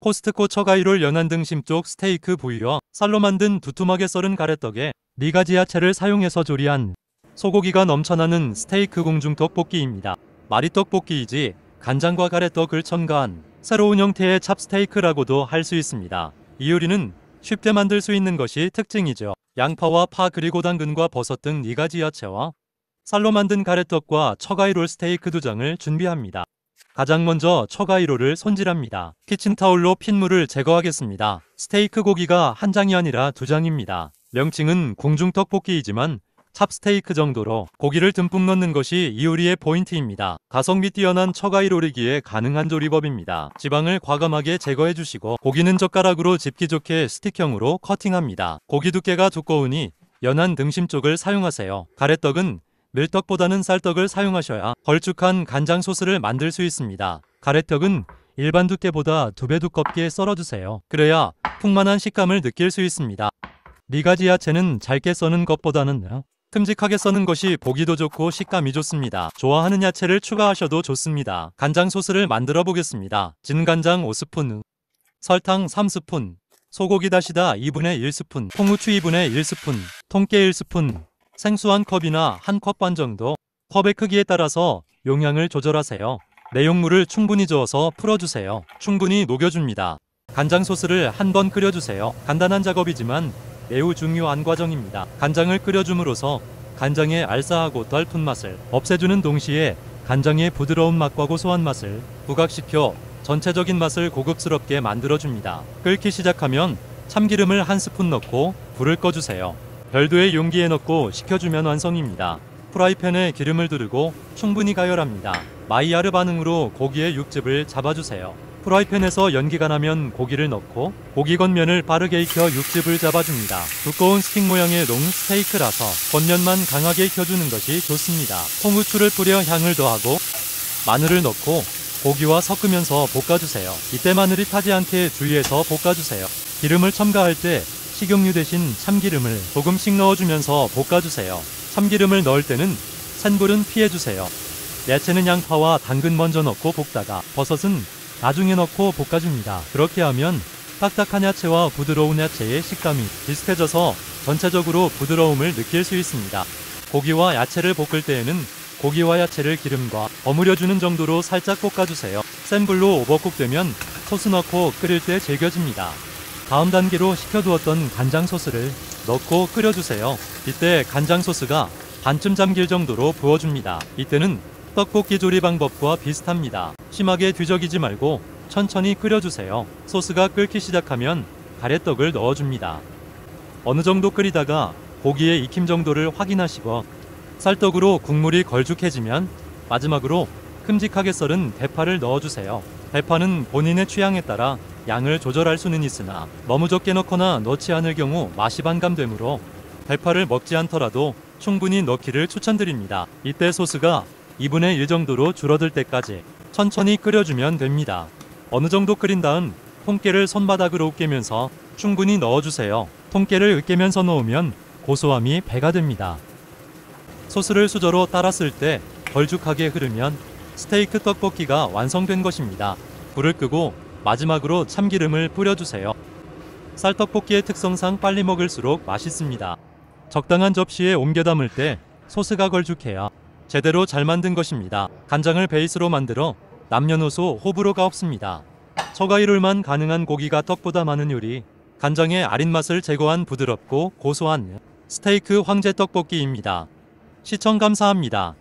코스트코 처가이롤 연한 등심 쪽 스테이크 부위와 쌀로 만든 두툼하게 썰은 가래떡에 4가지 야채를 사용해서 조리한 소고기가 넘쳐나는 스테이크 궁중 떡볶이입니다. 마리떡볶이이지 간장과 가래떡을 첨가한 새로운 형태의 찹스테이크라고도 할 수 있습니다. 이 요리는 쉽게 만들 수 있는 것이 특징이죠. 양파와 파 그리고 당근과 버섯 등 4가지 야채와 쌀로 만든 가래떡과 처가이롤 스테이크 2장을 준비합니다. 가장 먼저 처가이롤을 손질합니다. 키친타올로 핏물을 제거하겠습니다. 스테이크 고기가 1장이 아니라 2장입니다. 명칭은 궁중떡볶이이지만 찹스테이크 정도로 고기를 듬뿍 넣는 것이 이 요리의 포인트입니다. 가성비 뛰어난 처가이롤이기에 가능한 조리법입니다. 지방을 과감하게 제거해 주시고 고기는 젓가락으로 집기 좋게 스틱형으로 커팅합니다. 고기 두께가 두꺼우니 연한 등심 쪽을 사용하세요. 가래떡은 밀떡보다는 쌀떡을 사용하셔야 걸쭉한 간장 소스를 만들 수 있습니다. 가래떡은 일반 두께보다 2배 두껍게 썰어주세요. 그래야 풍만한 식감을 느낄 수 있습니다. 4가지 야채는 잘게 써는 것보다는 큼직하게 써는 것이 보기도 좋고 식감이 좋습니다. 좋아하는 야채를 추가하셔도 좋습니다. 간장 소스를 만들어 보겠습니다. 진간장 5스푼, 설탕 3스푼, 소고기 다시다 2분의 1스푼, 통후추 2분의 1스푼, 통깨 1스푼, 생수 1컵이나 1컵 반 정도. 컵의 크기에 따라서 용량을 조절하세요. 내용물을 충분히 저어서 풀어주세요. 충분히 녹여줍니다. 간장 소스를 한 번 끓여주세요. 간단한 작업이지만 매우 중요한 과정입니다. 간장을 끓여줌으로써 간장의 알싸하고 떫은 맛을 없애주는 동시에 간장의 부드러운 맛과 고소한 맛을 부각시켜 전체적인 맛을 고급스럽게 만들어줍니다. 끓기 시작하면 참기름을 1스푼 넣고 불을 꺼주세요. 별도의 용기에 넣고 식혀주면 완성입니다. 프라이팬에 기름을 두르고 충분히 가열합니다. 마이야르 반응으로 고기의 육즙을 잡아주세요. 프라이팬에서 연기가 나면 고기를 넣고 고기 겉면을 빠르게 익혀 육즙을 잡아줍니다. 두꺼운 스틱 모양의 농 스테이크라서 겉면만 강하게 익혀주는 것이 좋습니다. 통후추를 뿌려 향을 더하고 마늘을 넣고 고기와 섞으면서 볶아주세요. 이때 마늘이 타지 않게 주의해서 볶아주세요. 기름을 첨가할 때 식용유 대신 참기름을 조금씩 넣어주면서 볶아주세요. 참기름을 넣을 때는 센 불은 피해주세요. 야채는 양파와 당근 먼저 넣고 볶다가 버섯은 나중에 넣고 볶아줍니다. 그렇게 하면 딱딱한 야채와 부드러운 야채의 식감이 비슷해져서 전체적으로 부드러움을 느낄 수 있습니다. 고기와 야채를 볶을 때에는 고기와 야채를 기름과 버무려주는 정도로 살짝 볶아주세요. 센 불로 오버쿡되면 소스 넣고 끓일 때 질겨집니다. 다음 단계로 식혀두었던 간장 소스를 넣고 끓여주세요. 이때 간장 소스가 반쯤 잠길 정도로 부어줍니다. 이때는 떡볶이 조리 방법과 비슷합니다. 심하게 뒤적이지 말고 천천히 끓여주세요. 소스가 끓기 시작하면 가래떡을 넣어줍니다. 어느 정도 끓이다가 고기의 익힘 정도를 확인하시고 쌀떡으로 국물이 걸쭉해지면 마지막으로 큼직하게 썰은 대파를 넣어주세요. 대파는 본인의 취향에 따라 양을 조절할 수는 있으나 너무 적게 넣거나 넣지 않을 경우 맛이 반감되므로 대파를 먹지 않더라도 충분히 넣기를 추천드립니다. 이때 소스가 2분의 1 정도로 줄어들 때까지 천천히 끓여주면 됩니다. 어느 정도 끓인 다음 통깨를 손바닥으로 으깨면서 충분히 넣어주세요. 통깨를 으깨면서 넣으면 고소함이 배가 됩니다. 소스를 수저로 따랐을 때 걸쭉하게 흐르면 스테이크 떡볶이가 완성된 것입니다. 불을 끄고 마지막으로 참기름을 뿌려주세요. 쌀떡볶이의 특성상 빨리 먹을수록 맛있습니다. 적당한 접시에 옮겨 담을 때 소스가 걸쭉해야 제대로 잘 만든 것입니다. 간장을 베이스로 만들어 남녀노소 호불호가 없습니다. 처가이롤만 가능한 고기가 떡보다 많은 요리, 간장의 아린 맛을 제거한 부드럽고 고소한 스테이크 황제 떡볶이입니다. 시청 감사합니다.